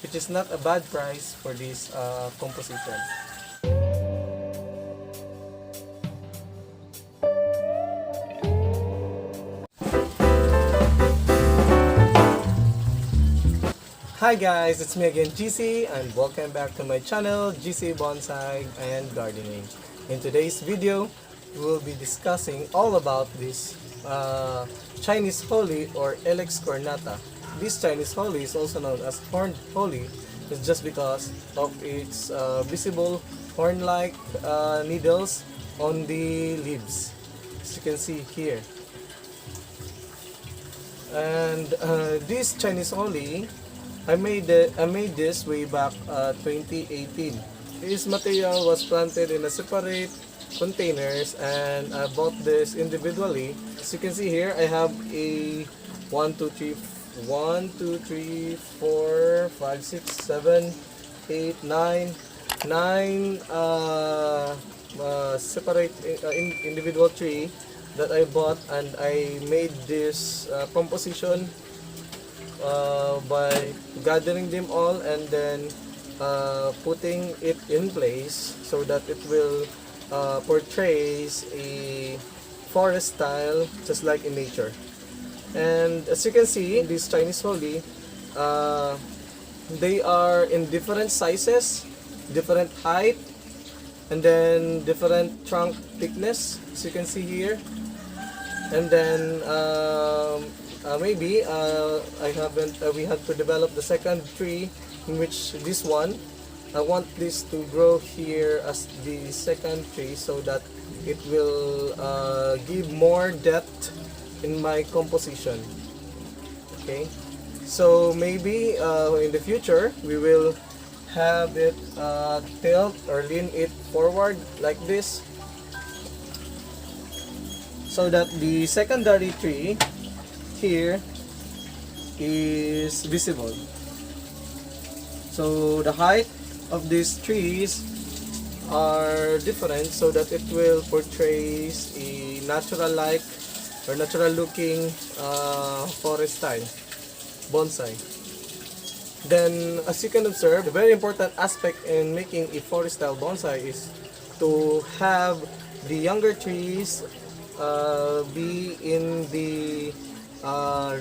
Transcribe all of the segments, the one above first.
which is not a bad price for this composition. Hi guys, it's me again, GC, and welcome back to my channel, GC Bonsai and Gardening. In today's video, we will be discussing all about this Chinese holly or Ilex Cornata. This Chinese holly is also known as horned holly. It's just because of its visible horn-like needles on the leaves, as you can see here. And this Chinese holly, I made this way back 2018. This material was planted in a separate containers, and I bought this individually. As you can see here, I have a 1, 2, 3, 4, 5, 6, 7, 8, 9 separate individual tree that I bought, and I made this composition by gathering them all and then putting it in place so that it will portrays a forest style just like in nature. And as you can see, these Chinese holly, they are in different sizes, different height, and then different trunk thickness, as you can see here. And then we have to develop the second tree, in which this one, I want this to grow here as the second tree so that it will give more depth in my composition. Okay, so maybe in the future we will have it tilt or lean it forward like this, so that the secondary tree here is visible. So the height of these trees are different so that it will portray a natural like or natural looking forest style bonsai. Then, as you can observe, the very important aspect in making a forest style bonsai is to have the younger trees be in the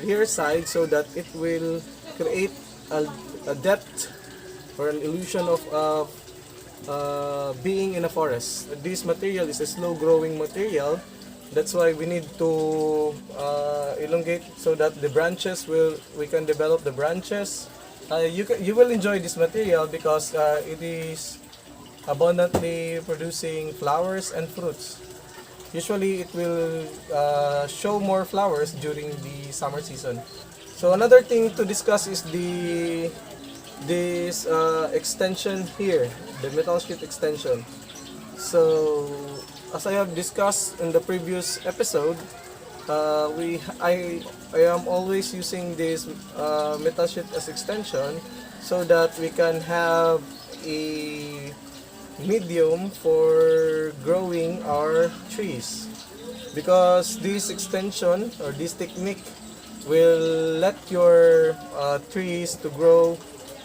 rear side so that it will create a depth or an illusion of being in a forest. This material is a slow growing material. That's why we need to elongate so that the branches we can develop the branches. You will enjoy this material because it is abundantly producing flowers and fruits. Usually it will show more flowers during the summer season. So another thing to discuss is this extension here, the metal sheet extension. So as I have discussed in the previous episode, I am always using this metal sheet as extension so that we can have a medium for growing our trees, because this extension or this technique will let your trees to grow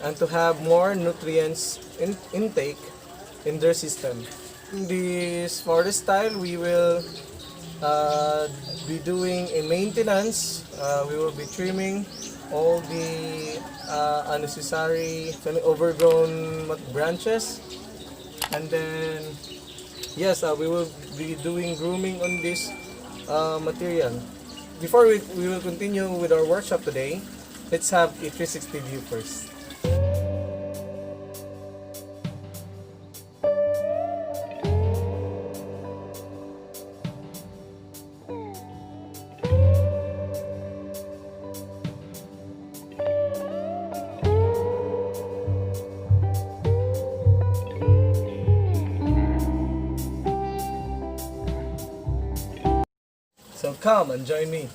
and to have more nutrients intake in their system. In this forest style, we will be doing a maintenance. We will be trimming all the unnecessary overgrown branches, and then yes, we will be doing grooming on this material. Before we will continue with our workshop today, let's have a 360 view first. So come and join me.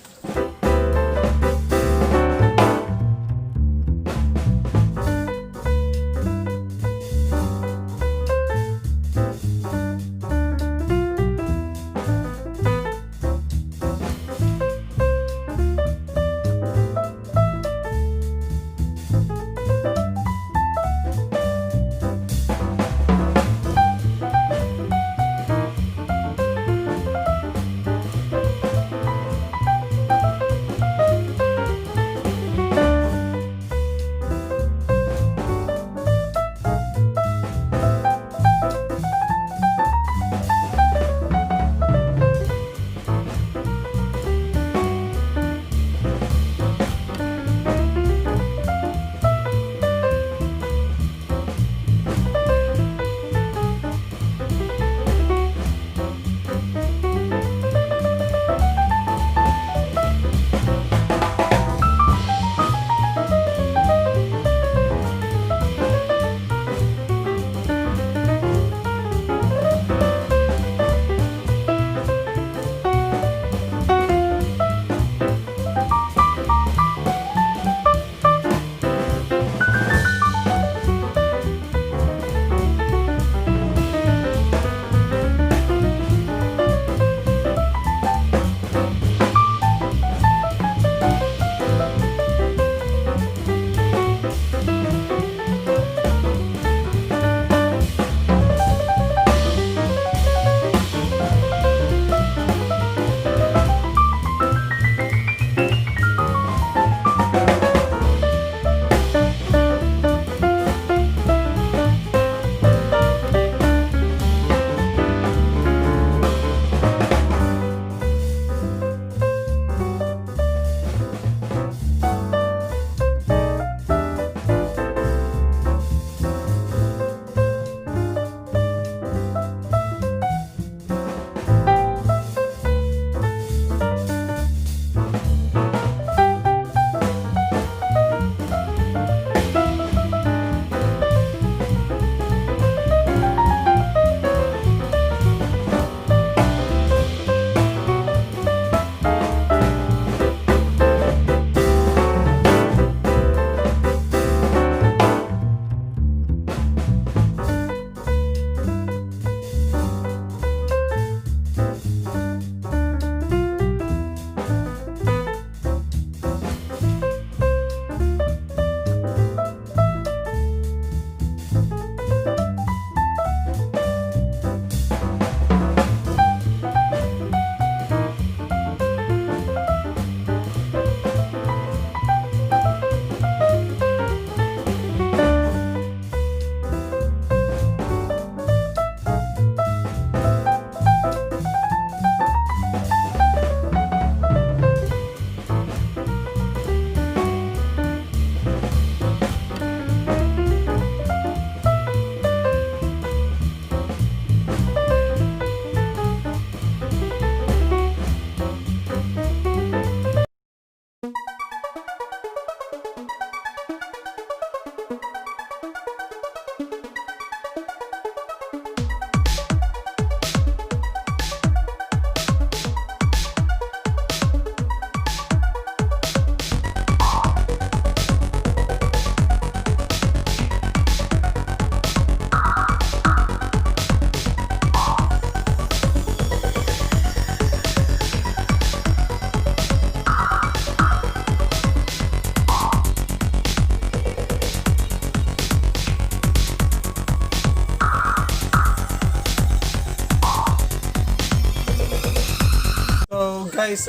guys,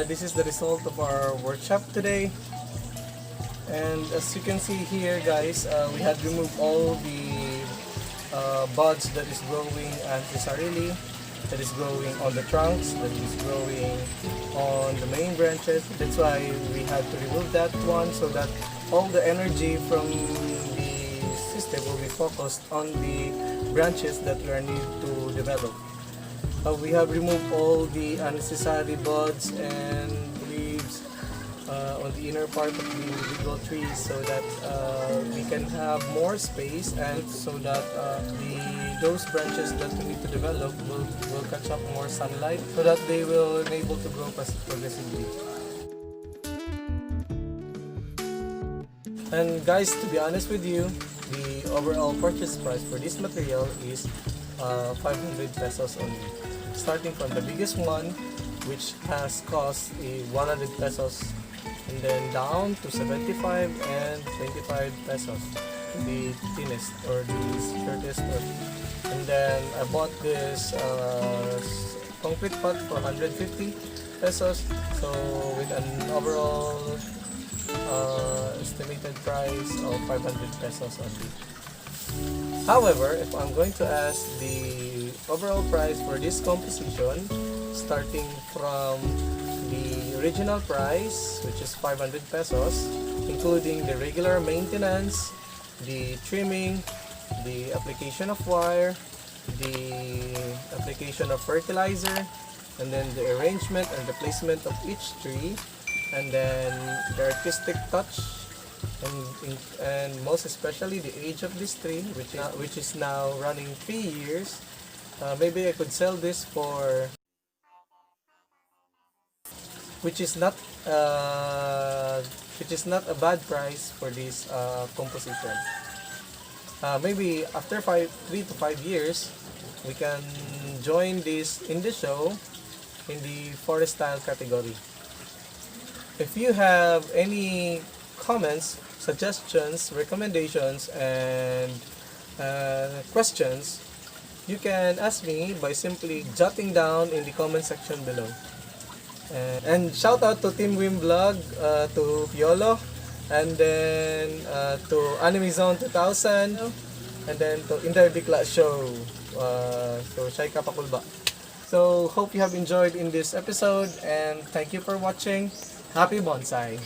this is the result of our workshop today. And as you can see here guys, we had removed all the buds that is growing unnecessarily, that is growing on the trunks, that is growing on the main branches. That's why we had to remove that one, so that all the energy from the system will be focused on the branches that we are need to develop. We have removed all the unnecessary buds and leaves on the inner part of the individual trees, so that we can have more space, and so that those branches that we need to develop will catch up more sunlight, so that they will be able to grow progressively. And guys, to be honest with you, the overall purchase price for this material is 500 pesos only. Starting from the biggest one, which has cost 100 pesos, and then down to 75 and 25 pesos, the thinnest or the shortest one. And then I bought this concrete pot for 150 pesos, so with an overall estimated price of 500 pesos only. However, if I'm going to ask the overall price for this composition, starting from the original price, which is 500 pesos, including the regular maintenance, the trimming, the application of wire, the application of fertilizer, and then the arrangement and the placement of each tree, and then the artistic touch, and most especially the age of this tree, which is now running 3 years. Maybe I could sell this for, which is not a bad price for this composition. Maybe after 3 to 5 years, we can join this in the show in the forest style category. If you have any comments, suggestions, recommendations, and questions, you can ask me by simply jotting down in the comment section below. And shout out to Team Wim Vlog, to Piolo, and then to Anime Zone 2000, and then to Inday Bikla Show, so Shai Kapakulba. So hope you have enjoyed in this episode, and thank you for watching. Happy bonsai!